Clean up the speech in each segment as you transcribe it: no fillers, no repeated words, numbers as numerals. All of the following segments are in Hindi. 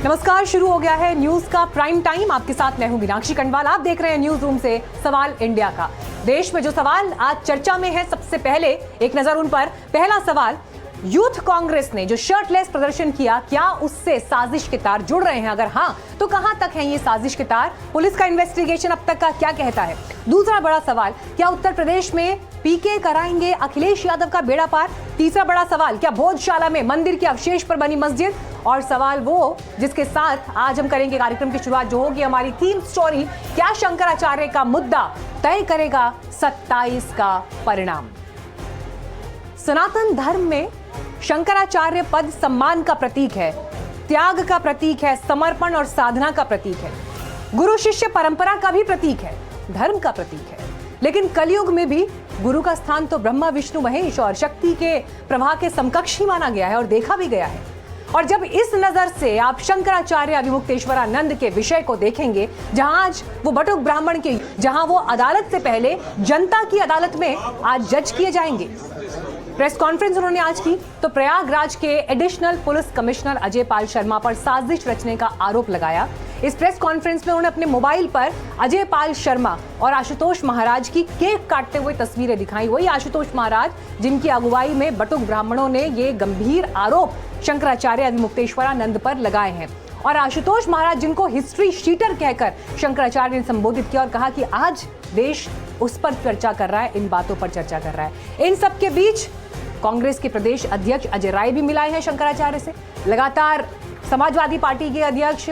नमस्कार, शुरू हो गया है न्यूज का प्राइम टाइम। आपके साथ मैं हूं मीनाक्षी खंडवाल। आप देख रहे हैं न्यूज रूम से सवाल इंडिया का। देश में जो सवाल आज चर्चा में है, सबसे पहले एक नजर उन पर। पहला सवाल, यूथ कांग्रेस ने जो शर्टलेस प्रदर्शन किया, क्या उससे साजिश के तार जुड़ रहे हैं? अगर हां तो कहां तक है ये साजिश के तार? पुलिस का इन्वेस्टिगेशन अब तक का क्या कहता है? दूसरा बड़ा सवाल, क्या उत्तर प्रदेश में पीके कराएंगे अखिलेश यादव का बेड़ा पार? तीसरा बड़ा सवाल, क्या भोजशाला में मंदिर के अवशेष पर बनी मस्जिद? और सवाल वो जिसके साथ आज हम करेंगे कार्यक्रम की शुरुआत, जो होगी हमारी थीम स्टोरी, क्या शंकराचार्य का मुद्दा तय करेगा 27 का परिणाम? सनातन धर्म में शंकराचार्य पद सम्मान का प्रतीक है, त्याग का प्रतीक है, समर्पण और साधना का प्रतीक है, गुरु शिष्य परंपरा का भी प्रतीक है, धर्म का प्रतीक है। लेकिन कलयुग में भी गुरु का स्थान तो ब्रह्मा विष्णु महेश और शक्ति के प्रवाह के समकक्ष ही माना गया है और देखा भी गया है। और जब इस नजर से आप शंकराचार्य अविमुक्तेश्वरानंद के विषय को देखेंगे, जहां आज वो बटुक ब्राह्मण के, जहां वो अदालत से पहले जनता की अदालत में आज जज किए जाएंगे। प्रेस कॉन्फ्रेंस उन्होंने आज की तो प्रयागराज के additional police commissioner Ajay Pal Sharma पर साजिश रचने का आरोप लगाया। इस प्रेस कॉन्फ्रेंस में उन्होंने अपने मोबाइल पर अजय पाल शर्मा और आशुतोष महाराज की केक काटते हुए तस्वीरें दिखाई। वही आशुतोष महाराज जिनकी अगुवाई में बटुक ब्राह्मणों ने ये गंभीर आरोप शंकराचार्य अविमुक्तेश्वरानंद पर लगाए हैं। और आशुतोष महाराज जिनको हिस्ट्री शीटर कहकर शंकराचार्य ने संबोधित किया और कहा कि आज देश उस पर चर्चा कर रहा है, इन बातों पर चर्चा कर रहा है। इन सब के बीच कांग्रेस के प्रदेश अध्यक्ष अजय राय भी मिलाए हैं शंकराचार्य से। लगातार समाजवादी पार्टी के अध्यक्ष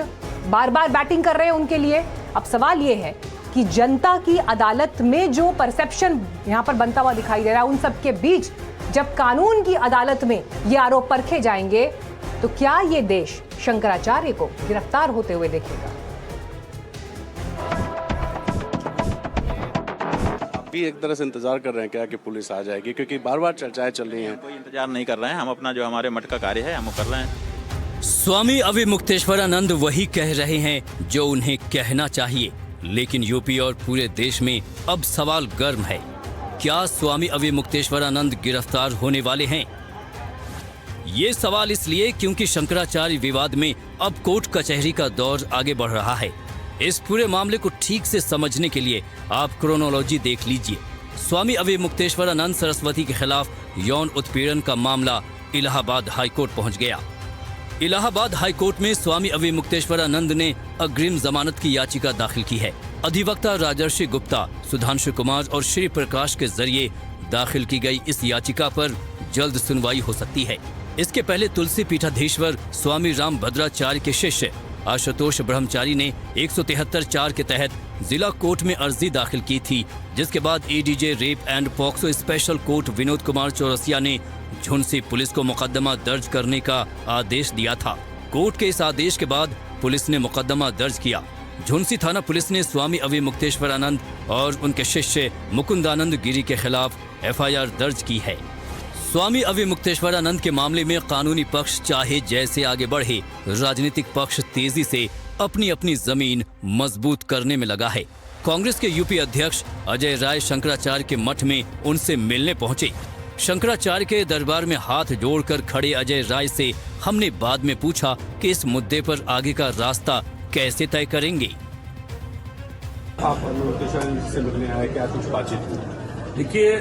बार बार बैटिंग कर रहे हैं उनके लिए। अब सवाल यह है कि जनता की अदालत में जो परसेप्शन यहां पर बनता हुआ दिखाई दे रहा है, उन सब के बीच जब कानून की अदालत में ये आरोप परखे जाएंगे तो क्या ये देश शंकराचार्य को गिरफ्तार होते हुए देखेगा? भी एक तरह से इंतजार कर रहे हैं क्या कि पुलिस आ जाएगी, क्योंकि बार बार चर्चाएं चल रही हैं। कोई इंतजार नहीं कर रहे हैं, हम अपना जो हमारे मठ का कार्य है हम वो कर रहे हैं। स्वामी अविमुक्तेश्वरानंद वही कह रहे हैं जो उन्हें कहना चाहिए, लेकिन यूपी और पूरे देश में अब सवाल गर्म है। क्या स्वामी अविमुक्तेश्वरानंद गिरफ्तार होने वाले हैं? ये सवाल इसलिए क्योंकि शंकराचार्य विवाद में अब कोर्ट कचहरी का दौर आगे बढ़ रहा है। इस पूरे मामले को ठीक से समझने के लिए आप क्रोनोलॉजी देख लीजिए। स्वामी अविमुक्तेश्वरानंद सरस्वती के खिलाफ यौन उत्पीड़न का मामला इलाहाबाद हाईकोर्ट पहुंच गया। इलाहाबाद हाईकोर्ट में स्वामी अविमुक्तेश्वरानंद ने अग्रिम जमानत की याचिका दाखिल की है। अधिवक्ता राजर्षि गुप्ता, सुधांशु कुमार और श्री प्रकाश के जरिए दाखिल की गई इस याचिका पर जल्द सुनवाई हो सकती है। इसके पहले तुलसी पीठाधीश्वर स्वामी राम भद्राचार्य के शिष्य आशुतोष ब्रह्मचारी ने 173(4) के तहत जिला कोर्ट में अर्जी दाखिल की थी, जिसके बाद ADJ rape and POCSO special court Vinod Kumar Chaurasia ने झुंसी पुलिस को मुकदमा दर्ज करने का आदेश दिया था। कोर्ट के इस आदेश के बाद पुलिस ने मुकदमा दर्ज किया। झुंसी थाना पुलिस ने स्वामी अविमुक्तेश्वरानंद और उनके शिष्य मुकुंदानंद गिरी के खिलाफ FIR दर्ज की है। स्वामी अविमुक्तेश्वरानंद के मामले में कानूनी पक्ष चाहे जैसे आगे बढ़े, राजनीतिक पक्ष तेजी से अपनी अपनी जमीन मजबूत करने में लगा है। कांग्रेस के यूपी अध्यक्ष अजय राय शंकराचार्य के मठ में उनसे मिलने पहुंचे। शंकराचार्य के दरबार में हाथ जोड़कर खड़े अजय राय से हमने बाद में पूछा कि इस मुद्दे पर आगे का रास्ता कैसे तय करेंगे। आप से मिलने आए, क्या कुछ बातचीत? देखिए,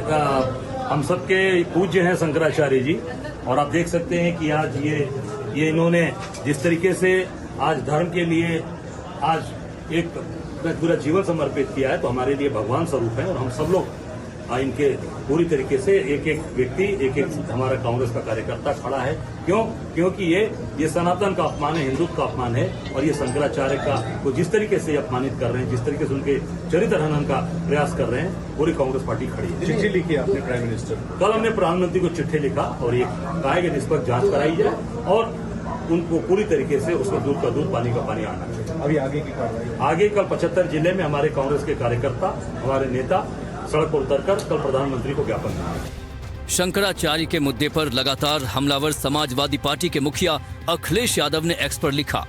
हम सबके पूज्य हैं शंकराचार्य जी, और आप देख सकते हैं कि आज ये इन्होंने जिस तरीके से आज धर्म के लिए आज एक पूरा जीवन समर्पित किया है, तो हमारे लिए भगवान स्वरूप है। और हम सब लोग इनके पूरी तरीके से एक एक व्यक्ति, एक एक हमारा कांग्रेस का कार्यकर्ता खड़ा है। क्योंकि ये सनातन का अपमान है, हिंदुत्व का अपमान है, और ये शंकराचार्य का को जिस तरीके से अपमानित कर रहे हैं, जिस तरीके से उनके चरित्र हनन का प्रयास कर रहे हैं, पूरी कांग्रेस पार्टी खड़ी है। चिट्ठी लिखी आपने प्राइम मिनिस्टर को? कल हमने प्रधानमंत्री को चिट्ठी लिखा और ये कहा कि निष्पक्ष जांच कराई जाए और उनको पूरी तरीके से उसमें दूध का दूध, पानी का पानी आना चाहिए। अभी आगे की कार्रवाई? आगे कल 75 जिले में हमारे कांग्रेस के कार्यकर्ता, हमारे नेता सड़क पर उतरकर कल प्रधानमंत्री को ज्ञापन देंगे। शंकराचार्य के मुद्दे पर लगातार हमलावर समाजवादी पार्टी के मुखिया अखिलेश यादव ने एक्स पर लिखा,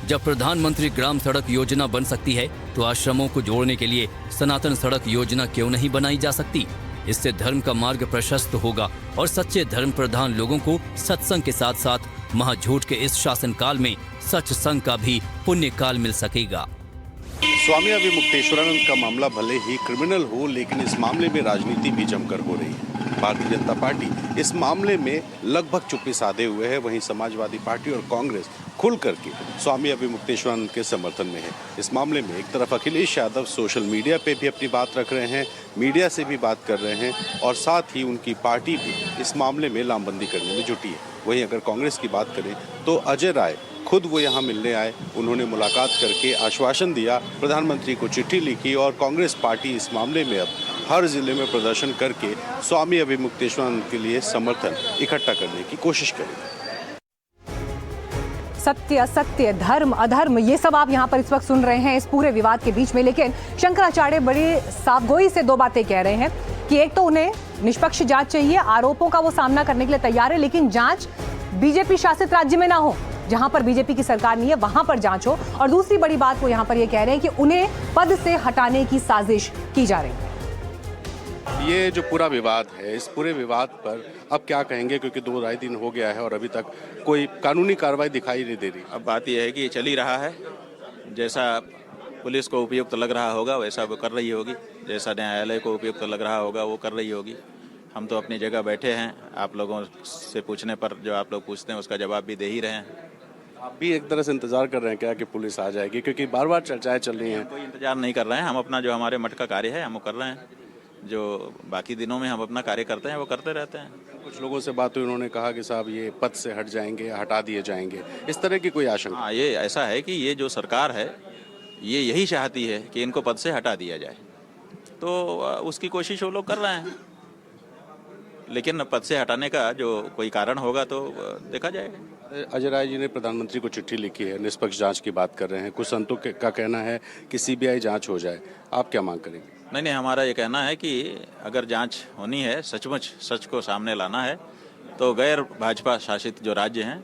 जब प्रधानमंत्री ग्राम सड़क योजना बन सकती है तो आश्रमों को जोड़ने के लिए सनातन सड़क योजना क्यों नहीं बनाई जा सकती? इससे धर्म का मार्ग प्रशस्त होगा और सच्चे धर्म प्रधान लोगों को सत्संग के साथ साथ महाझूठ के इस शासनकाल में सच संग का भी पुण्य काल मिल सकेगा। स्वामी अविमुक्तेश्वरानंद का मामला भले ही क्रिमिनल हो, लेकिन इस मामले में राजनीति भी जमकर हो रही है। भारतीय जनता पार्टी इस मामले में लगभग चुप्पी साधे हुए है, वहीं समाजवादी पार्टी और कांग्रेस खुल करके स्वामी अविमुक्तेश्वरानंद के समर्थन में है। इस मामले में एक तरफ अखिलेश यादव सोशल मीडिया पे भी अपनी बात रख रहे हैं, मीडिया से भी बात कर रहे हैं और साथ ही उनकी पार्टी भी इस मामले में लामबंदी करने में जुटी है। वहीं अगर कांग्रेस की बात करें तो अजय राय खुद वो यहाँ मिलने आए, उन्होंने मुलाकात करके आश्वासन दिया, प्रधानमंत्री को चिट्ठी लिखी और कांग्रेस पार्टी इस मामले में अब हर जिले में प्रदर्शन करके स्वामी अविमुक्तेश्वरानंद के लिए समर्थन इकट्ठा करने की कोशिश करेगी। सत्य असत्य, धर्म अधर्म, ये सब आप यहाँ पर इस वक्त सुन रहे हैं इस पूरे विवाद के बीच में। लेकिन शंकराचार्य बड़ी साफगोई से दो बातें कह रहे हैं कि एक तो उन्हें निष्पक्ष जांच चाहिए, आरोपों का वो सामना करने के लिए तैयार है, लेकिन जांच बीजेपी शासित राज्य में ना हो, जहां पर बीजेपी की सरकार नहीं है वहां पर जांच हो। और दूसरी बड़ी बात वो यहां पर ये कह रहे हैं कि उन्हें पद से हटाने की साजिश की जा रही है। ये जो पूरा विवाद है, इस पूरे विवाद पर अब क्या कहेंगे, क्योंकि 2-2.5 दिन हो गया है और अभी तक कोई कानूनी कार्रवाई दिखाई नहीं दे रही। अब बात यह है कि ये चल ही रहा है, जैसा पुलिस को उपयुक्त लग रहा होगा वैसा वो कर रही होगी, जैसा न्यायालय को उपयुक्त लग रहा होगा वो कर रही होगी। हम तो अपनी जगह बैठे हैं, आप लोगों से पूछने पर जो आप लोग पूछते हैं उसका जवाब भी दे ही रहे हैं। आप भी एक तरह से इंतजार कर रहे हैं क्या कि पुलिस आ जाएगी, क्योंकि बार बार चर्चाएं चल रही हैं। कोई इंतजार नहीं कर रहे हैं, हम अपना जो हमारे मठ का कार्य है हम वो कर रहे हैं, जो बाकी दिनों में हम अपना कार्य करते हैं वो करते रहते हैं। कुछ लोगों से बात हुई, उन्होंने कहा कि साहब ये पद से हट जाएंगे, हटा दिए जाएंगे, इस तरह की कोई आशंका? हाँ, ये ऐसा है कि ये जो सरकार है ये यही चाहती है कि इनको पद से हटा दिया जाए, तो उसकी कोशिश वो लोग कर रहे हैं, लेकिन पद से हटाने का जो कोई कारण होगा तो देखा जाएगा। अजय राय जी ने प्रधानमंत्री को चिट्ठी लिखी है, निष्पक्ष जांच की बात कर रहे हैं, कुछ संतों का कहना है कि सीबीआई जांच हो जाए, आप क्या मांग करेंगे? नहीं, हमारा ये कहना है कि अगर जांच होनी है, सचमुच सच को सामने लाना है, तो गैर भाजपा शासित जो राज्य हैं,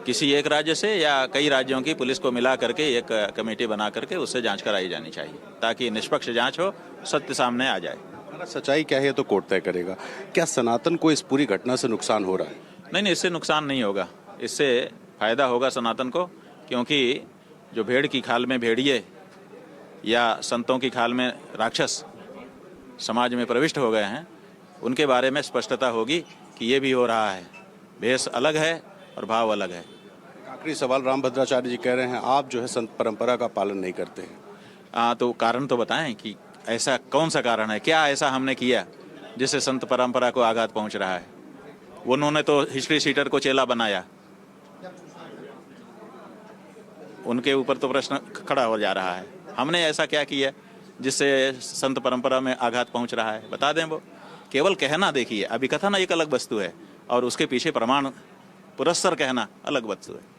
किसी एक राज्य से या कई राज्यों की पुलिस को मिला करके एक कमेटी बना करके उससे जांच कराई जानी चाहिए, ताकि निष्पक्ष जांच हो, सत्य सामने आ जाए। सच्चाई क्या है तो कोर्ट तय करेगा। क्या सनातन को इस पूरी घटना से नुकसान हो रहा है? नहीं, इससे नुकसान नहीं होगा, इससे फायदा होगा सनातन को, क्योंकि जो भेड़ की खाल में भेड़िए या संतों की खाल में राक्षस समाज में प्रविष्ट हो गए हैं, उनके बारे में स्पष्टता होगी कि ये भी हो रहा है, भेष अलग है और भाव अलग है। आखिरी सवाल, रामभद्राचार्य जी कह रहे हैं आप जो है संत परंपरा का पालन नहीं करते हैं। तो कारण तो बताएं कि ऐसा कौन सा कारण है, क्या ऐसा हमने किया जिससे संत परंपरा को आघात पहुंच रहा है? उन्होंने तो हिस्ट्री शीटर को चेला बनाया, उनके ऊपर तो प्रश्न खड़ा हो जा रहा है। हमने ऐसा क्या किया जिससे संत परंपरा में आघात पहुंच रहा है? बता दें। वो केवल कहना देखिए, अभी कथन एक अलग वस्तु है और उसके पीछे प्रमाण पुरस्सर कहना अलग वस्तु है।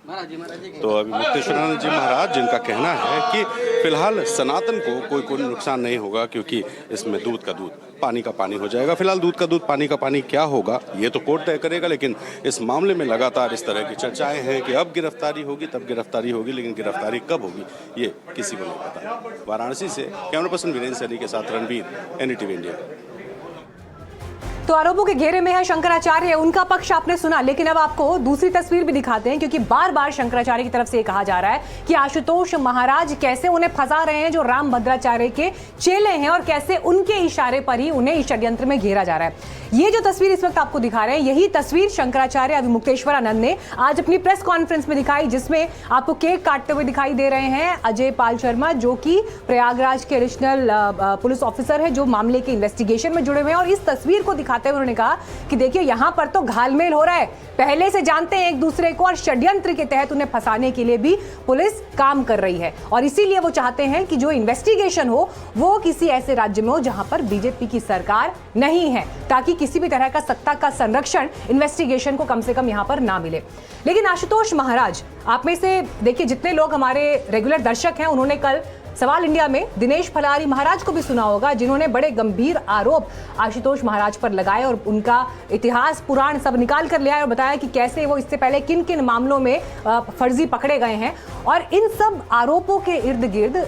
तो अविमुक्तेश्वरानंद जी महाराज जिनका कहना है कि फिलहाल सनातन को कोई नुकसान नहीं होगा, क्योंकि इसमें दूध का दूध पानी का पानी हो जाएगा। फिलहाल दूध का दूध पानी का पानी क्या होगा ये तो कोर्ट तय करेगा, लेकिन इस मामले में लगातार इस तरह की चर्चाएं हैं कि अब गिरफ्तारी होगी तब गिरफ्तारी होगी, लेकिन गिरफ्तारी कब होगी ये किसी को नहीं पता। वाराणसी से कैमरा पर्सन वीरेंद्र सैनी के साथ रणबीर, NDTV इंडिया। तो आरोपों के घेरे में है शंकराचार्य, उनका पक्ष आपने सुना, लेकिन अब आपको दूसरी तस्वीर भी दिखाते हैं, क्योंकि बार बार शंकराचार्य की तरफ से कहा जा रहा है कि आशुतोष महाराज कैसे उन्हें फंसा रहे हैं जो रामभद्राचार्य के चेले हैं, और कैसे उनके इशारे पर ही उन्हें इस षड्यंत्र में घेरा जा रहा है। ये जो तस्वीर इस वक्त आपको दिखा रहे हैं, यही तस्वीर शंकराचार्य अविमुक्तेश्वरानंद ने आज अपनी प्रेस कॉन्फ्रेंस में दिखाई, जिसमें आपको केक काटते हुए दिखाई दे रहे हैं अजय पाल शर्मा, जो कि प्रयागराज के एडिशनल पुलिस ऑफिसर है जो मामले के इन्वेस्टिगेशन में जुड़े हुए हैं। और इस तस्वीर को दिखाते हुए उन्होंने कहा कि देखिए यहां पर तो घालमेल हो रहा है, पहले से जानते हैं एक दूसरे को, और षड्यंत्र के तहत उन्हें फंसाने के लिए भी पुलिस काम कर रही है। और इसीलिए वो चाहते हैं कि जो इन्वेस्टिगेशन हो वो किसी ऐसे राज्य में हो जहां पर बीजेपी की सरकार नहीं है, ताकि किसी भी तरह का सत्ता का संरक्षण इन्वेस्टिगेशन को कम से कम यहां पर ना मिले। लेकिन आशुतोष महाराज, आप में से देखिए जितने लोग हमारे रेगुलर दर्शक हैं, उन्होंने कल सवाल इंडिया में दिनेश फलारी महाराज को भी सुना होगा, जिन्होंने बड़े गंभीर आरोप आशुतोष महाराज पर लगाए और उनका इतिहास पुराण सब निकाल कर ले आए और बताया कि कैसे वो इससे पहले किन किन मामलों में फर्जी पकड़े गए हैं। और इन सब आरोपों के इर्द गिर्द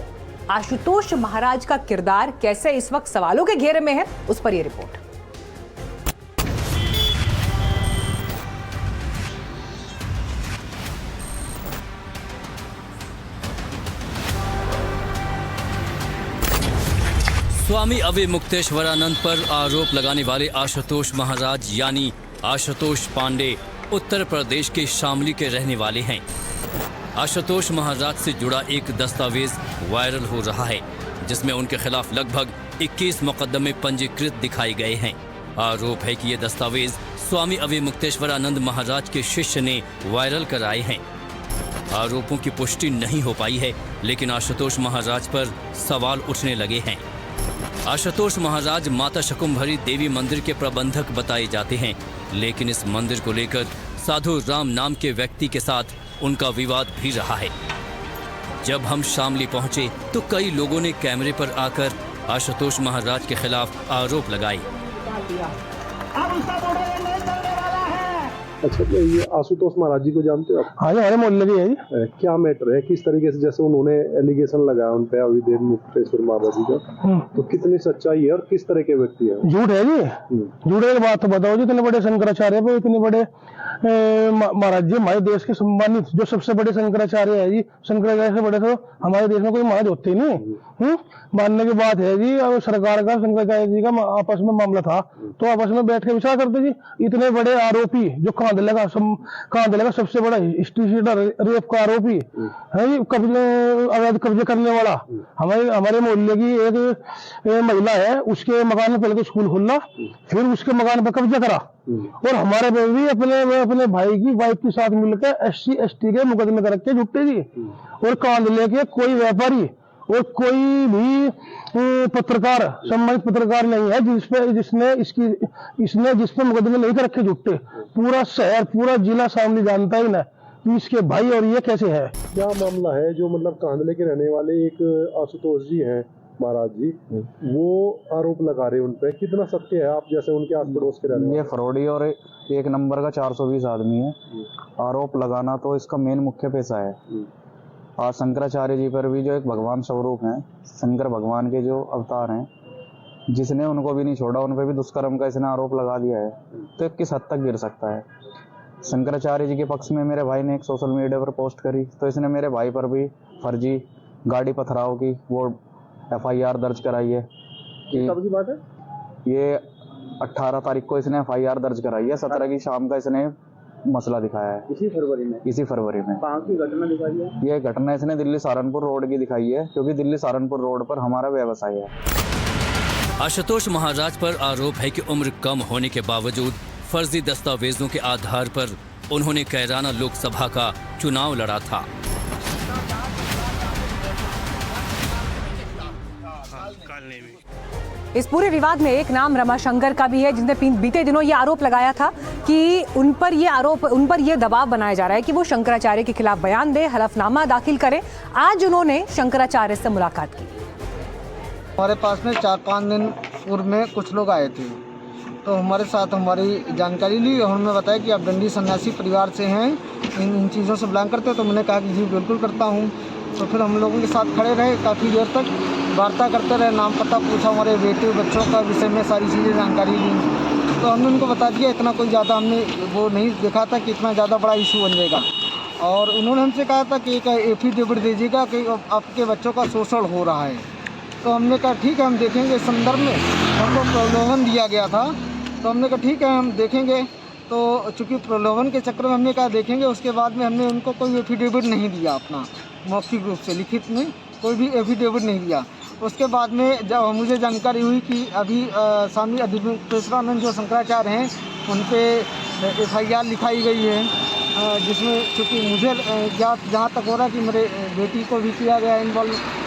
आशुतोष महाराज का किरदार कैसे इस वक्त सवालों के घेरे में है, उस पर यह रिपोर्ट। स्वामी अविमुक्तेश्वरानंद पर आरोप लगाने वाले आशुतोष महाराज यानी आशुतोष पांडे उत्तर प्रदेश के शामली के रहने वाले हैं। आशुतोष महाराज से जुड़ा एक दस्तावेज वायरल हो रहा है जिसमें उनके खिलाफ लगभग 21 मुकदमे पंजीकृत दिखाए गए हैं। आरोप है कि ये दस्तावेज स्वामी अविमुक्तेश्वरानंद महाराज के शिष्य ने वायरल कराए हैं। आरोपों की पुष्टि नहीं हो पाई है, लेकिन आशुतोष महाराज पर सवाल उठने लगे हैं। आशुतोष महाराज माता शकुंभरी देवी मंदिर के प्रबंधक बताए जाते हैं, लेकिन इस मंदिर को लेकर साधु राम नाम के व्यक्ति के साथ उनका विवाद भी रहा है। जब हम शामली पहुंचे तो कई लोगों ने कैमरे पर आकर आशुतोष महाराज के खिलाफ आरोप लगाए। अच्छा, तो ये आशुतोष महाराज जी को जानते हो आप? हाँ जी, हमारे मोहल्ले के है जी। क्या मैटर है, किस तरीके से, जैसे उन्होंने एलिगेशन लगाया उन पे अविमुक्तेश्वर महाराज जी का, तो कितनी सच्चाई है और किस तरह के व्यक्ति है? झूठ है जी, झूठ है। बात तो बताओ जी, इतने बड़े शंकराचार्य पे इतने बड़े महाराज जी, हमारे देश के सम्मानित जो सबसे बड़े शंकराचार्य है जी, शंकराचार्य से बड़े तो हमारे देश में कोई महाराज होते ही नहीं। मानने की बात है जी, अब सरकार का शंकराचार्य जी का आपस में मामला था तो आपस में बैठ के विचार करते जी। इतने बड़े आरोपी जो कांधले का सबसे बड़ा रेप का आरोपी है जी, अवैध कब्जे करने वाला। हमारे मोहल्ले की एक महिला है, उसके मकान में पहले तो स्कूल खोलना, फिर उसके मकान पर कब्जा करा, और हमारे पे भी अपने भाई की वाइफ के साथ मिलकर SC/ST के मुकदमे कर रखे झूठे जी। और कांधले के कोई व्यापारी और कोई भी पत्रकार, सम्मानित पत्रकार नहीं है जिसने जिस पे मुकदमे नहीं कर रखे झूठे। पूरा शहर, पूरा जिला शामली जानता ही ना कि इसके भाई और ये कैसे है। क्या मामला है जो मतलब कांधले के रहने वाले एक आशुतोष जी हैं महाराज जी, वो आरोप लगा रहे हैं उन पे, कितना सत्य है? आप जैसे उनके आस पड़ोस के रहने, ये फ्रॉडी और एक नंबर का 420 आदमी है। आरोप लगाना तो इसका मेन मुख्य पेशा है। और शंकराचार्य जी पर भी जो एक भगवान स्वरूप हैं, शंकर भगवान के जो अवतार हैं, जिसने उनको भी नहीं छोड़ा, उन पर भी दुष्कर्म का इसने आरोप लगा दिया है, तो किस हद तक गिर सकता है? शंकराचार्य जी के पक्ष में मेरे भाई ने एक सोशल मीडिया पर पोस्ट करी, तो इसने मेरे भाई पर भी फर्जी गाड़ी पथराव की वो FIR दर्ज कराई है। कब की बात है? ये 18 तारीख को इसने FIR दर्ज कराई है, 17 की शाम का इसने मसला दिखाया है। इसी फरवरी में कहाँ की घटना दिखाई है? ये घटना इसने दिल्ली सहारनपुर रोड की दिखाई है, क्योंकि दिल्ली सहारनपुर रोड पर हमारा व्यवसाय है। आशुतोष महाराज पर आरोप है कि उम्र कम होने के बावजूद फर्जी दस्तावेजों के आधार पर उन्होंने कैराना लोकसभा का चुनाव लड़ा था। इस पूरे विवाद में एक नाम रमाशंकर का भी है, जिसने बीते दिनों ये आरोप लगाया था कि उन पर ये दबाव बनाया जा रहा है कि वो शंकराचार्य के खिलाफ बयान दें, हलफनामा दाखिल करें। आज उन्होंने शंकराचार्य से मुलाकात की। हमारे पास में 4-5 दिन पूर्व में कुछ लोग आए थे, तो हमारे साथ हमारी जानकारी ली और उन्होंने बताया कि आप दंडी सन्यासी परिवार से हैं, इन चीज़ों से बिलोंग करते हैं। तो मैंने कहा कि जी बिल्कुल करता हूँ। तो फिर हम लोगों के साथ खड़े रहे, काफ़ी देर तक वार्ता करते रहे, नाम पता पूछा, हमारे बेटे बच्चों का विषय में सारी चीज़ें जानकारी ली। तो हमने उनको बता दिया, इतना कोई ज़्यादा हमने वो नहीं देखा था कि इतना ज़्यादा बड़ा इशू बन जाएगा। और उन्होंने हमसे कहा था कि एक एफिडेविट दीजिएगा कि आपके बच्चों का शोषण हो रहा है। तो हमने कहा ठीक है, हम देखेंगे। इस संदर्भ में हमको प्रलोभन दिया गया था, तो हमने कहा ठीक है, हम देखेंगे। तो चूँकि प्रलोभन के चक्कर में हमने कहा देखेंगे, उसके बाद में हमने उनको कोई एफिडेविट नहीं दिया, अपना मौखिक रूप से लिखित में कोई भी एफिडेविट नहीं दिया। उसके बाद में जब मुझे जानकारी हुई कि अभी स्वामी अविमुक्तेश्वरानंद जो शंकराचार्य हैं, उन पर FIR लिखाई गई है, जिसमें चूँकि मुझे जहाँ तक हो रहा है कि मेरे बेटी को भी किया गया इन्वॉल्व।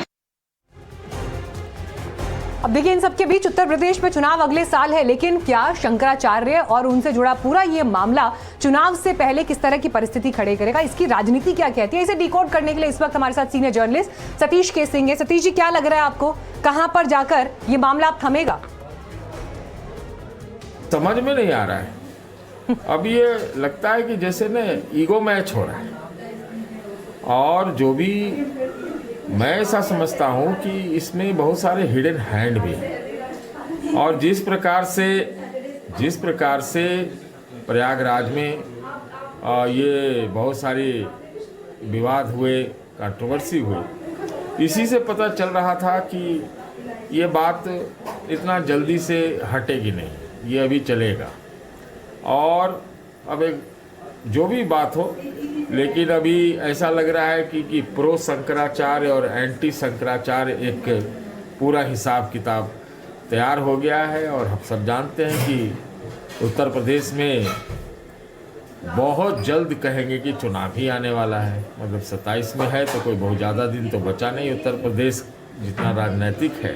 अब देखिए, इन सबके बीच उत्तर प्रदेश में चुनाव अगले साल है, लेकिन क्या शंकराचार्य और उनसे जुड़ा पूरा ये मामला चुनाव से पहले किस तरह की परिस्थिति खड़े करेगा, इसकी राजनीति क्या कहती है, इसे डिकोड करने के लिए इस वक्त हमारे साथ सीनियर जर्नलिस्ट सतीश के सिंह है। सतीश जी, क्या लग रहा है आपको, कहां पर जाकर ये मामला अब थमेगा? समझ में नहीं आ रहा है। अब ये लगता है कि जैसे ना ईगो मैच हो रहा है, और जो भी मैं ऐसा समझता हूँ कि इसमें बहुत सारे हिडन हैंड भी हैं। और जिस प्रकार से प्रयागराज में ये बहुत सारे विवाद हुए, कंट्रोवर्सी हुए, इसी से पता चल रहा था कि ये बात इतना जल्दी से हटेगी नहीं, ये अभी चलेगा। और अब एक जो भी बात हो, लेकिन अभी ऐसा लग रहा है कि प्रो शंकराचार्य और एंटी शंकराचार्य एक पूरा हिसाब किताब तैयार हो गया है। और हम सब जानते हैं कि उत्तर प्रदेश में बहुत जल्द कहेंगे कि चुनाव ही आने वाला है, मतलब 27 में है तो कोई बहुत ज़्यादा दिन तो बचा नहीं उत्तर प्रदेश जितना राजनीतिक है।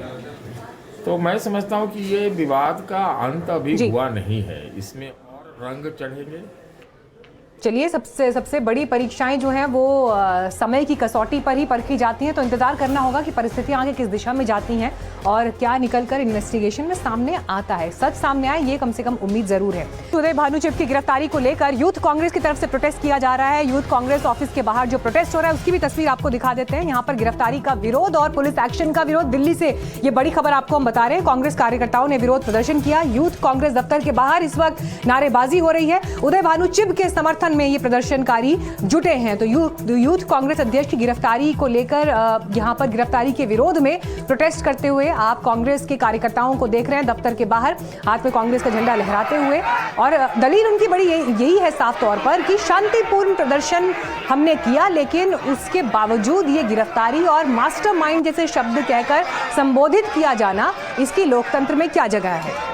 तो मैं समझता हूँ कि ये विवाद का अंत अभी हुआ नहीं है, इसमें और रंग चढ़ेंगे। चलिए, सबसे बड़ी परीक्षाएं जो हैं वो समय की कसौटी पर ही परखी जाती हैं, तो इंतजार करना होगा कि परिस्थितियां आगे किस दिशा में जाती हैं और क्या निकलकर इन्वेस्टिगेशन में सामने आता है। सच सामने आए, ये कम से कम उम्मीद जरूर है। उदय भानु चिब की गिरफ्तारी को लेकर यूथ कांग्रेस की तरफ से प्रोटेस्ट किया जा रहा है। यूथ कांग्रेस ऑफिस के बाहर जो प्रोटेस्ट हो रहा है उसकी भी तस्वीर आपको दिखा देते हैं। यहाँ पर गिरफ्तारी का विरोध और पुलिस एक्शन का विरोध, दिल्ली से ये बड़ी खबर आपको हम बता रहे हैं। कांग्रेस कार्यकर्ताओं ने विरोध प्रदर्शन किया। यूथ कांग्रेस दफ्तर के बाहर इस वक्त नारेबाजी हो रही है। उदय भानु चिब के समर्थन में ये प्रदर्शनकारी जुटे हैं। तो यूथ कांग्रेस अध्यक्ष की गिरफ्तारी को लेकर यहां पर गिरफ्तारी के विरोध में प्रोटेस्ट करते हुए आप कांग्रेस के कार्यकर्ताओं को देख रहे हैं दफ्तर के बाहर हाथ में कांग्रेस का झंडा लहराते हुए। और दलील उनकी बड़ी यही है साफ तौर पर कि शांतिपूर्ण प्रदर्शन हमने किया, लेकिन उसके बावजूद ये गिरफ्तारी और मास्टरमाइंड जैसे शब्द कहकर संबोधित किया जाना, इसकी लोकतंत्र में क्या जगह है।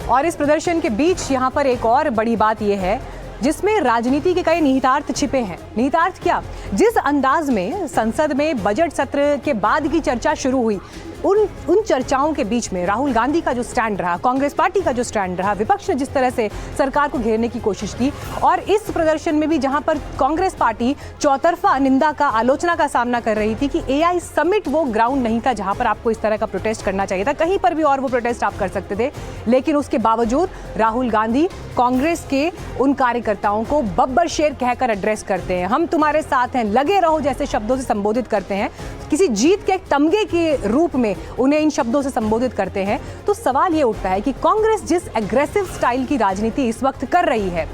और इस प्रदर्शन के बीच यहाँ पर एक और बड़ी बात यह है जिसमें राजनीति के कई निहितार्थ छिपे हैं। निहितार्थ क्या? जिस अंदाज में संसद में बजट सत्र के बाद की चर्चा शुरू हुई, उन चर्चाओं के बीच में राहुल गांधी का जो स्टैंड रहा, कांग्रेस पार्टी का जो स्टैंड रहा, विपक्ष ने जिस तरह से सरकार को घेरने की कोशिश की, और इस प्रदर्शन में भी जहां पर कांग्रेस पार्टी चौतरफा निंदा का, आलोचना का सामना कर रही थी कि एआई समिट वो ग्राउंड नहीं था जहां पर आपको इस तरह का प्रोटेस्ट करना चाहिए था, कहीं पर भी और वो प्रोटेस्ट आप कर सकते थे। लेकिन उसके बावजूद राहुल गांधी कांग्रेस के उन कार्यकर्ताओं को बब्बर शेर कहकर एड्रेस करते हैं। हम तुम्हारे साथ हैं, लगे रहो जैसे शब्दों से संबोधित करते हैं। किसी जीत के तमगे के रूप में उन्हें इन शब्दों से संबोधित करते हैं। तो सवाल ये उठता है कि कांग्रेस जिस एग्रेसिव स्टाइल की राजनीति इस वक्त कर रही है,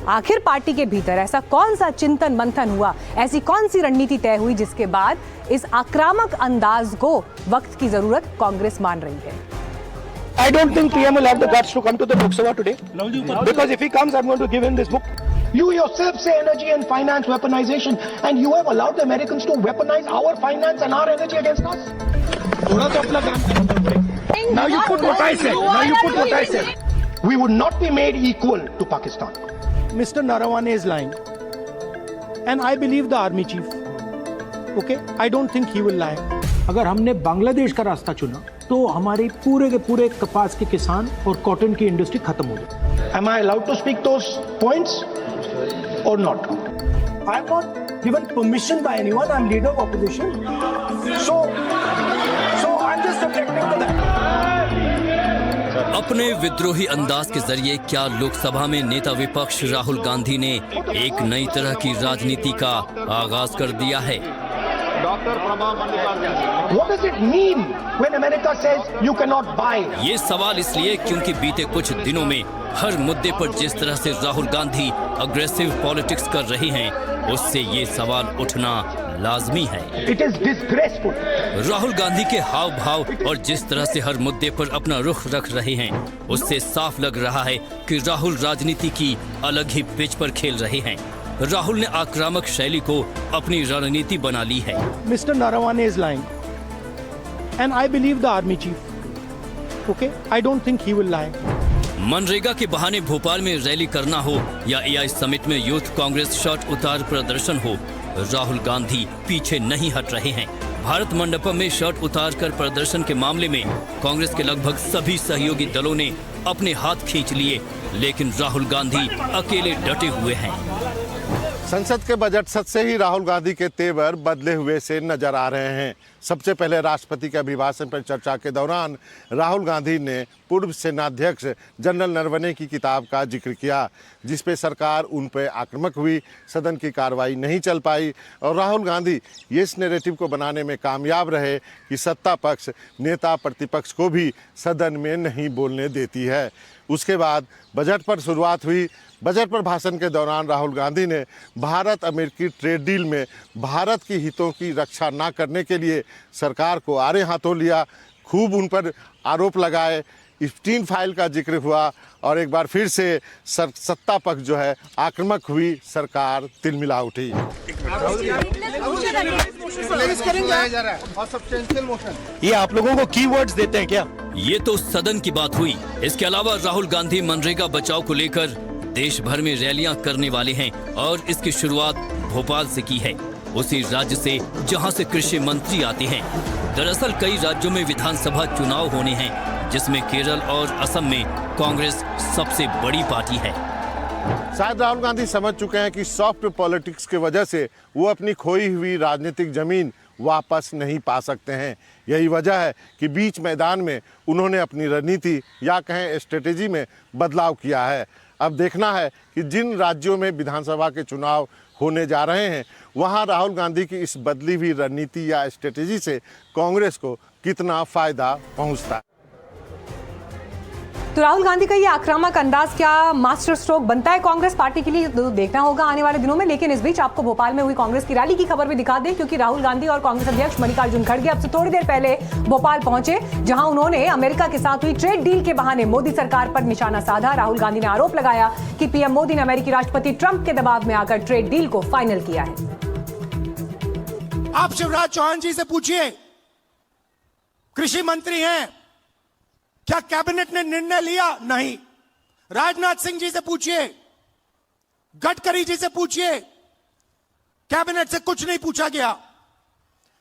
आखिर पार्टी के भीतर ऐसा कौन सा चिंतन मंथन हुआ, ऐसी कौन सी रणनीति तय हुई जिसके बाद इस आक्रामक अंदाज को वक्त की जरूरत कांग्रेस मान रही है। I don't think PM will have the guts to come to the Lok Sabha today. Because if he comes, I'm going to give him this book. You yourself say energy and finance weaponization, and you have allowed the Americans to weaponize our finance and our energy against us. Now you put what I said. We would not be made equal to Pakistan. Mr. Narawane is lying, and I believe the army chief. Okay, I don't think he will lie. अगर हमने बांग्लादेश का रास्ता चुना तो हमारे पूरे के पूरे कपास के किसान और कॉटन की इंडस्ट्री खत्म हो जाए। Am I allowed to speak those points or not? I'm not given permission by anyone. I'm leader of opposition. So I'm just objecting to that. अपने विद्रोही अंदाज के जरिए क्या लोकसभा में नेता विपक्ष राहुल गांधी ने एक नई तरह की राजनीति का आगाज कर दिया है। What does it mean when America says you cannot buy? ये सवाल इसलिए क्योंकि बीते कुछ दिनों में हर मुद्दे पर जिस तरह से राहुल गांधी अग्रेसिव पॉलिटिक्स कर रही हैं, उससे ये सवाल उठना लाजमी है। It is disgraceful. Rahul Gandhi के हाव भाव और जिस तरह से हर मुद्दे पर अपना रुख रख रहे हैं, उससे साफ लग रहा है कि राहुल राजनीति की अलग ही पिच पर खेल रहे हैं। राहुल ने आक्रामक शैली को अपनी रणनीति बना ली है। Mr. Narawane is lying, and I believe the army chief. Okay, I don't think he will lie. MNREGA के बहाने भोपाल में रैली करना हो या एआई समिट में यूथ कांग्रेस शर्ट उतार प्रदर्शन हो, राहुल गांधी पीछे नहीं हट रहे हैं। भारत मंडपम में शर्ट उतार कर प्रदर्शन के मामले में कांग्रेस के लगभग सभी सहयोगी दलों ने अपने हाथ खींच लिए, लेकिन राहुल गांधी अकेले डटे हुए हैं। संसद के बजट सत्र से ही राहुल गांधी के तेवर बदले हुए से नजर आ रहे हैं। सबसे पहले राष्ट्रपति के अभिभाषण पर चर्चा के दौरान राहुल गांधी ने पूर्व सेनाध्यक्ष जनरल नरवणे की किताब का जिक्र किया, जिस पे सरकार उन पर आक्रामक हुई, सदन की कार्रवाई नहीं चल पाई और राहुल गांधी ये इस नैरेटिव को बनाने में कामयाब रहे कि सत्ता पक्ष नेता प्रतिपक्ष को भी सदन में नहीं बोलने देती है। उसके बाद बजट पर शुरुआत हुई। बजट पर भाषण के दौरान राहुल गांधी ने भारत अमेरिकी ट्रेड डील में भारत की हितों की रक्षा न करने के लिए सरकार को आड़े हाथों लिया, खूब उन पर आरोप लगाए। इफ्टीन फाइल का जिक्र हुआ और एक बार फिर से सत्ता पक्ष जो है आक्रामक हुई, सरकार तिलमिला उठी। ये आप लोगों को कीवर्ड्स देते हैं क्या? ये तो सदन की बात हुई। इसके अलावा राहुल गांधी मनरेगा बचाव को लेकर देश भर में रैलियां करने वाले हैं और इसकी शुरुआत भोपाल से की है, उसी राज्य से जहां से कृषि मंत्री आते हैं। दरअसल कई राज्यों में विधानसभा चुनाव होने हैं, जिसमें केरल और असम में कांग्रेस सबसे बड़ी पार्टी है। शायद राहुल गांधी समझ चुके हैं कि सॉफ्ट पॉलिटिक्स की वजह से वो अपनी खोई हुई राजनीतिक जमीन वापस नहीं पा सकते हैं। यही वजह है कि बीच मैदान में उन्होंने अपनी रणनीति या कहें स्ट्रेटेजी में बदलाव किया है। अब देखना है कि जिन राज्यों में विधानसभा के चुनाव होने जा रहे हैं वहां राहुल गांधी की इस बदली हुई रणनीति या स्ट्रेटेजी से कांग्रेस को कितना फायदा पहुंचता है। तो राहुल गांधी का ये आक्रामक अंदाज क्या मास्टर स्ट्रोक बनता है कांग्रेस पार्टी के लिए, तो देखना होगा आने वाले दिनों में। लेकिन इस बीच आपको भोपाल में हुई कांग्रेस की रैली की खबर भी दिखा दें, क्योंकि राहुल गांधी और कांग्रेस अध्यक्ष मल्लिकार्जुन खड़गे अब से थोड़ी देर पहले भोपाल पहुंचे, जहां उन्होंने अमेरिका के साथ हुई ट्रेड डील के बहाने मोदी सरकार पर निशाना साधा। राहुल गांधी ने आरोप लगाया कि पीएम मोदी ने अमेरिकी राष्ट्रपति ट्रंप के दबाव में आकर ट्रेड डील को फाइनल किया है। आप शिवराज चौहान जी से पूछिए, कृषि मंत्री हैं, क्या कैबिनेट ने निर्णय लिया? नहीं। राजनाथ सिंह जी से पूछिए, गडकरी जी से पूछिए, कैबिनेट से कुछ नहीं पूछा गया।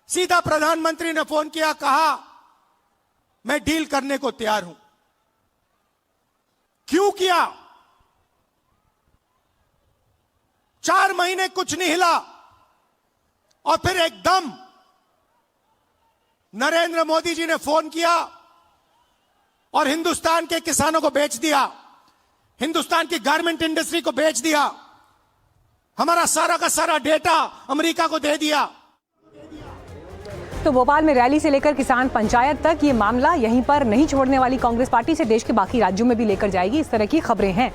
सीधा प्रधानमंत्री ने फोन किया, कहा मैं डील करने को तैयार हूं। क्यों किया? 4 महीने कुछ नहीं हिला और फिर एकदम नरेंद्र मोदी जी ने फोन किया और हिंदुस्तान के किसानों को बेच दिया, हिंदुस्तान की गारमेंट इंडस्ट्री को बेच दिया, हमारा सारा का सारा डेटा अमेरिका को दे दिया। तो भोपाल में रैली से लेकर किसान पंचायत तक ये मामला यहीं पर नहीं छोड़ने वाली कांग्रेस पार्टी से देश के बाकी राज्यों में भी लेकर जाएगी, इस तरह की खबरें हैं।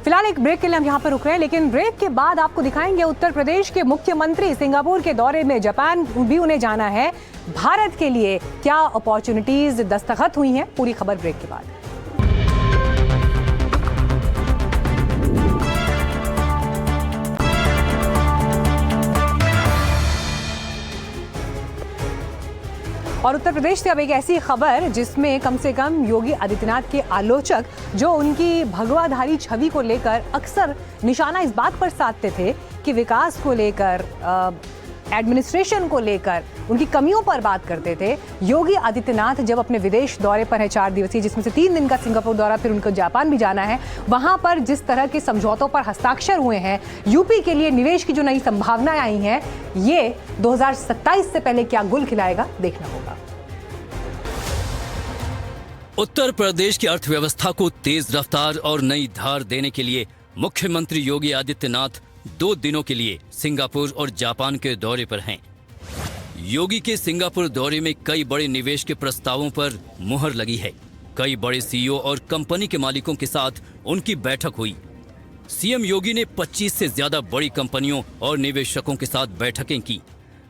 फिलहाल एक ब्रेक के लिए हम यहाँ पर रुक रहे हैं, लेकिन ब्रेक के बाद आपको दिखाएंगे उत्तर प्रदेश के मुख्यमंत्री सिंगापुर के दौरे में, जापान भी उन्हें जाना है। भारत के लिए क्या अपॉर्चुनिटीज दस्तखत हुई हैं, पूरी खबर ब्रेक के बाद। और उत्तर प्रदेश से अब एक ऐसी खबर जिसमें कम से कम योगी आदित्यनाथ के आलोचक, जो उनकी भगवाधारी छवि को लेकर अक्सर निशाना इस बात पर साधते थे कि विकास को लेकर, एडमिनिस्ट्रेशन को लेकर उनकी कमियों पर बात करते थे। योगी आदित्यनाथ जब अपने विदेश दौरे पर है 4 दिवसीय, जिसमें से 3 दिन का सिंगापुर दौरा, फिर उनको जापान भी जाना है, वहां पर जिस तरह के समझौतों पर हस्ताक्षर हुए हैं, यूपी के लिए निवेश की जो नई संभावनाएं आई हैं, ये 2027 से पहले क्या गुल खिलाएगा, देखना होगा। उत्तर प्रदेश की अर्थव्यवस्था को तेज रफ्तार और नई धार देने के लिए मुख्यमंत्री योगी आदित्यनाथ 2 दिनों के लिए सिंगापुर और जापान के दौरे पर हैं। योगी के सिंगापुर दौरे में कई बड़े निवेश के प्रस्तावों पर मुहर लगी है। कई बड़े सीईओ और कंपनी के मालिकों के साथ उनकी बैठक हुई। सीएम योगी ने 25 से ज्यादा बड़ी कंपनियों और निवेशकों के साथ बैठकें की।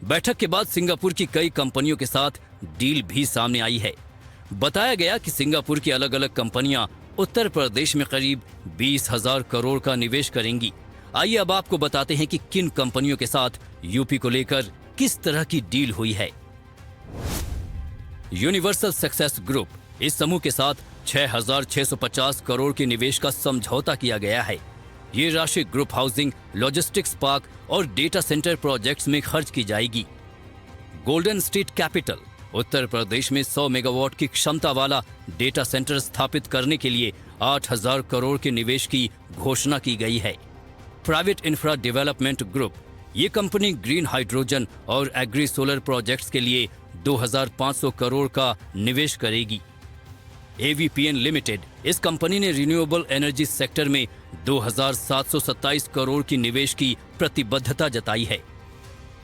बैठक के बाद सिंगापुर की कई कंपनियों के साथ डील भी सामने आई है। बताया गया कि सिंगापुर की अलग अलग कंपनियां उत्तर प्रदेश में करीब 20,000 करोड़ का निवेश करेंगी। आइए अब आपको बताते हैं कि किन कंपनियों के साथ यूपी को लेकर किस तरह की डील हुई है। यूनिवर्सल सक्सेस ग्रुप, इस समूह के साथ 6,650 करोड़ के निवेश का समझौता किया गया है। ये राशि ग्रुप हाउसिंग, लॉजिस्टिक्स पार्क और डेटा सेंटर प्रोजेक्ट्स में खर्च की जाएगी। Golden state capital, Uttar Pradesh में 100 मेगावाट की क्षमता वाला डेटा सेंटर स्थापित करने के लिए 8,000 करोड़ के निवेश की घोषणा की गई है। प्राइवेट इंफ्रा डेवलपमेंट ग्रुप, ये कंपनी ग्रीन हाइड्रोजन और एग्री सोलर प्रोजेक्ट्स के लिए 2,500 करोड़ का निवेश करेगी। एवीपीएन लिमिटेड, इस कंपनी ने रिन्यूएबल एनर्जी सेक्टर में 2,727 करोड़ की निवेश की प्रतिबद्धता जताई है।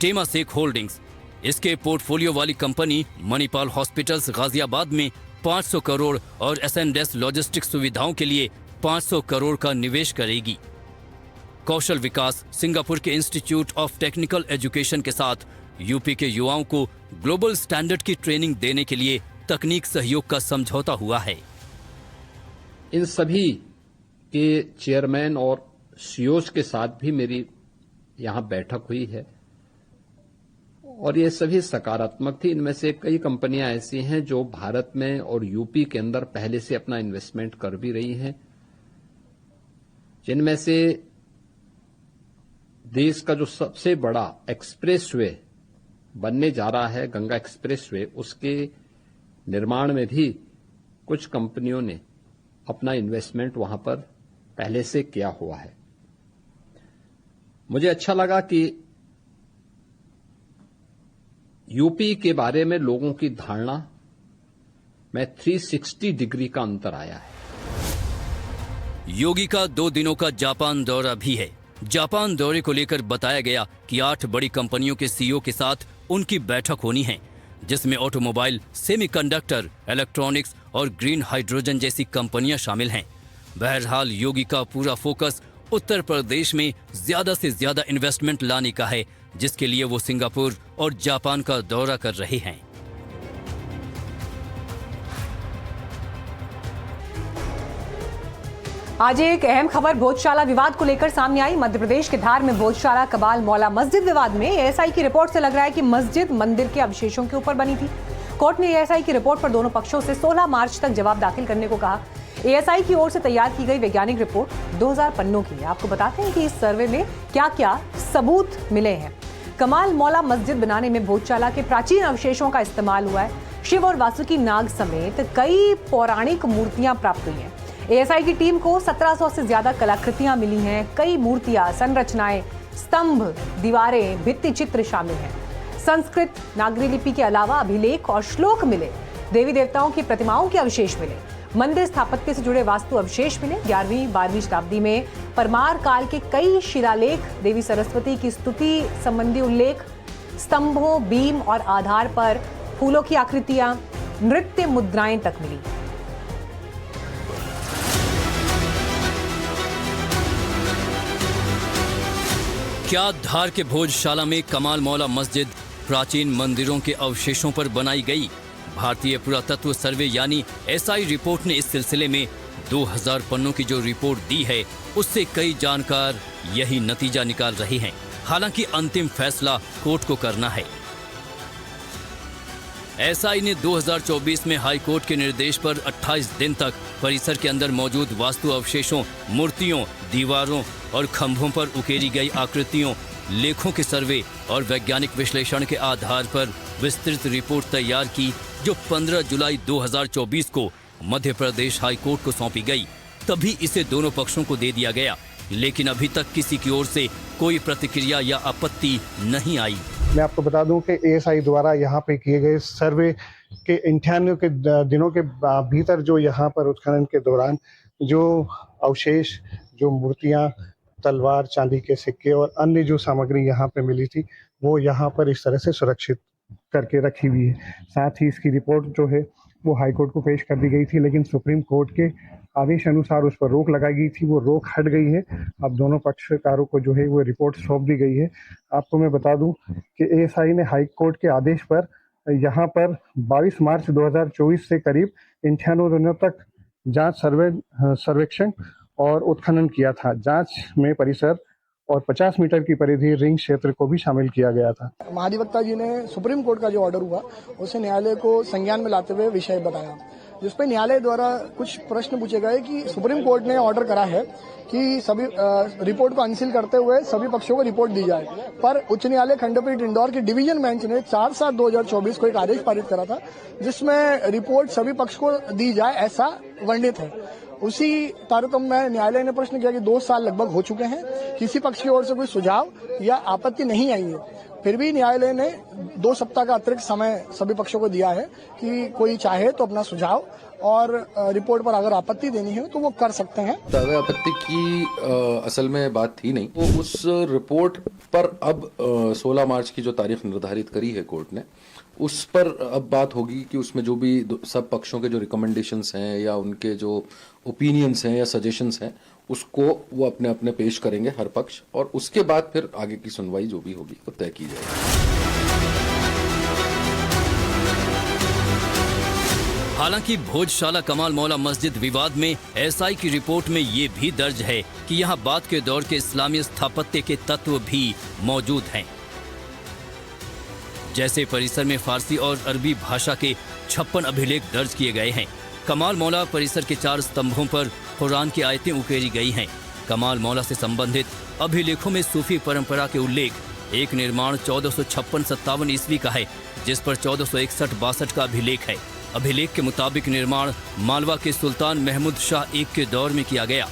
टेमासेक होल्डिंग्स, इसके पोर्टफोलियो वाली कंपनी मणिपाल हॉस्पिटल्स गाजियाबाद में 500 करोड़ और एसएनडेस लॉजिस्टिक्स सुविधाओं के लिए 500 करोड़ का निवेश करेगी। कौशल विकास, सिंगापुर के इंस्टीट्यूट ऑफ टेक्निकल एजुकेशन के साथ यूपी के युवाओं को ग्लोबल स्टैंडर्ड की ट्रेनिंग देने के लिए तकनीक सहयोग का समझौता हुआ है। इन सभी के चेयरमैन और सीईओज के साथ भी मेरी यहां बैठक हुई है और ये सभी सकारात्मक थी। इनमें से कई कंपनियां ऐसी हैं जो भारत में और यूपी के अंदर पहले से अपना इन्वेस्टमेंट कर भी रही हैं, जिनमें से देश का जो सबसे बड़ा एक्सप्रेसवे बनने जा रहा है, गंगा एक्सप्रेसवे, उसके निर्माण में भी कुछ कंपनियों ने अपना इन्वेस्टमेंट वहां पर पहले से किया हुआ है। मुझे अच्छा लगा कि यूपी के बारे में लोगों की धारणा में 360 डिग्री का अंतर आया है। योगी का 2 दिनों का जापान दौरा भी है। जापान दौरे को लेकर बताया गया कि 8 बड़ी कंपनियों के सीईओ के साथ उनकी बैठक होनी है, जिसमें ऑटोमोबाइल, सेमीकंडक्टर, इलेक्ट्रॉनिक्स और ग्रीन हाइड्रोजन जैसी कंपनियां शामिल हैं। बहरहाल योगी का पूरा फोकस उत्तर प्रदेश में ज्यादा से ज्यादा इन्वेस्टमेंट लाने का है, जिसके लिए वो सिंगापुर और जापान का दौरा कर रहे हैं। आज एक अहम खबर भोजशाला विवाद को लेकर सामने आई। मध्य प्रदेश के धार में भोजशाला कबाल मौला मस्जिद विवाद में एएसआई की रिपोर्ट से लग रहा है कि मस्जिद मंदिर के अवशेषों के ऊपर बनी थी। कोर्ट ने एएसआई की रिपोर्ट पर दोनों पक्षों से 16 मार्च तक जवाब दाखिल करने को कहा। एएसआई की ओर से तैयार की गई वैज्ञानिक रिपोर्ट 2000 पन्नों की है। आपको बताते हैं कि इस सर्वे में क्या क्या सबूत मिले हैं। कमाल मौला मस्जिद बनाने में भोजशाला के प्राचीन अवशेषों का इस्तेमाल हुआ है। शिव और वासुकी नाग समेत कई पौराणिक मूर्तियां प्राप्त हुई हैं। एएसआई की टीम को 1700 से ज्यादा कलाकृतियां मिली हैं। कई मूर्तियां, संरचनाएं, स्तंभ, दीवारें, भित्ति चित्र शामिल हैं। संस्कृत नागरी लिपि के अलावा अभिलेख और श्लोक मिले। देवी देवताओं की प्रतिमाओं के अवशेष मिले। मंदिर स्थापत्य से जुड़े वास्तु अवशेष मिले। 11वीं-12वीं शताब्दी में परमार काल के कई शिलालेख, देवी सरस्वती की स्तुति संबंधी उल्लेख, स्तंभों, बीम और आधार पर फूलों की आकृतियां, नृत्य मुद्राएं तक मिली। क्या धार के भोजशाला में कमाल मौला मस्जिद प्राचीन मंदिरों के अवशेषों पर बनाई गई? भारतीय पुरातत्व सर्वे यानी एसआई रिपोर्ट ने इस सिलसिले में 2000 पन्नों की जो रिपोर्ट दी है, उससे कई जानकार यही नतीजा निकाल रहे हैं। हालांकि अंतिम फैसला कोर्ट को करना है। एसआई ने 2024 में हाई कोर्ट के निर्देश पर 28 दिन तक परिसर के अंदर मौजूद वास्तु अवशेषों, मूर्तियों, दीवारों और खंभों पर उकेरी गई आकृतियों, लेखों के सर्वे और वैज्ञानिक विश्लेषण के आधार पर विस्तृत रिपोर्ट तैयार की, जो 15 जुलाई 2024 को मध्य प्रदेश हाई कोर्ट को सौंपी गई। तभी इसे दोनों पक्षों को दे दिया गया, लेकिन अभी तक किसी की ओर से कोई प्रतिक्रिया या आपत्ति नहीं आई। मैं आपको बता दूं कि एएसआई द्वारा यहाँ पे किए गए सर्वे के 98 के दिनों के भीतर जो यहाँ पर उत्खनन के दौरान जो अवशेष, जो मूर्तियाँ, तलवार, चांदी के सिक्के और अन्य जो सामग्री यहाँ पे मिली थी, वो यहाँ पर इस तरह से सुरक्षित करके रखी हुई है। साथ ही इसकी रिपोर्ट जो है वो हाई कोर्ट को पेश कर दी गई थी, लेकिन सुप्रीम कोर्ट के आदेश अनुसार उस पर रोक लगाई गई थी। वो रोक हट गई है। अब दोनों पक्षकारों को जो है वो रिपोर्ट सौंप दी गई है। आपको मैं बता दूं कि एएसआई ने हाई कोर्ट के आदेश पर यहाँ पर 22 मार्च 2024 से करीब 98 दिनों तक जांच, सर्वेक्षण और उत्खनन किया था। जांच में परिसर और 50 मीटर की परिधि रिंग क्षेत्र को भी शामिल किया गया था। महाधिवक्ता जी ने सुप्रीम कोर्ट का जो ऑर्डर हुआ उसे न्यायालय को संज्ञान में लाते हुए विषय बताया, जिसपे न्यायालय द्वारा कुछ प्रश्न पूछे गए कि सुप्रीम कोर्ट ने ऑर्डर करा है कि सभी रिपोर्ट को अनसील करते हुए सभी पक्षों को रिपोर्ट दी जाए, पर उच्च न्यायालय खंडपीठ इंदौर की डिवीजन बेंच ने 4/7/2024 को एक आदेश पारित करा था, जिसमें रिपोर्ट सभी पक्ष को दी जाए ऐसा वर्णित है। उसी तारतम्य में न्यायालय ने प्रश्न किया कि 2 साल लगभग हो चुके हैं, किसी पक्ष की ओर से कोई सुझाव या आपत्ति नहीं आई है। फिर भी न्यायालय ने 2 सप्ताह का अतिरिक्त समय सभी पक्षों को दिया है कि कोई चाहे तो अपना सुझाव और रिपोर्ट पर अगर आपत्ति देनी है तो वो कर सकते हैं। दावे आपत्ति की असल में बात थी नहीं। तो उस रिपोर्ट पर अब 16 मार्च की जो तारीख निर्धारित करी है कोर्ट ने, उस पर अब बात होगी कि उसमें जो भी सब पक्षों के जो रिकमेंडेशंस हैं या उनके जो ओपिनियंस हैं या सजेशंस हैं, उसको वो अपने अपने पेश करेंगे हर पक्ष, और उसके बाद फिर आगे की सुनवाई जो भी होगी वो तय की जाएगी। हालांकि भोजशाला कमाल मौला मस्जिद विवाद में एसआई की रिपोर्ट में ये भी दर्ज है कि यहाँ बाद के दौर के इस्लामी स्थापत्य के तत्व भी मौजूद हैं। जैसे परिसर में फारसी और अरबी भाषा के 56 अभिलेख दर्ज किए गए हैं। कमाल मौला परिसर के 4 स्तंभों पर कुरान की आयतें उकेरी गई हैं। कमाल मौला से संबंधित अभिलेखों में सूफी परंपरा के उल्लेख, एक निर्माण 1456-57 ईस्वी का है, जिस पर 1461-62 का अभिलेख है। अभिलेख के मुताबिक निर्माण मालवा के सुल्तान महमूद शाह एक के दौर में किया गया।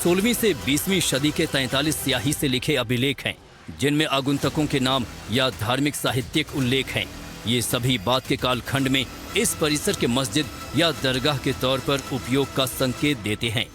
16वीं से 20वीं सदी के 43 स्याही से लिखे अभिलेख हैं, जिनमें आगंतुकों के नाम या धार्मिक साहित्यिक उल्लेख हैं। ये सभी बाद के कालखंड में इस परिसर के मस्जिद या दरगाह के तौर पर उपयोग का संकेत देते हैं।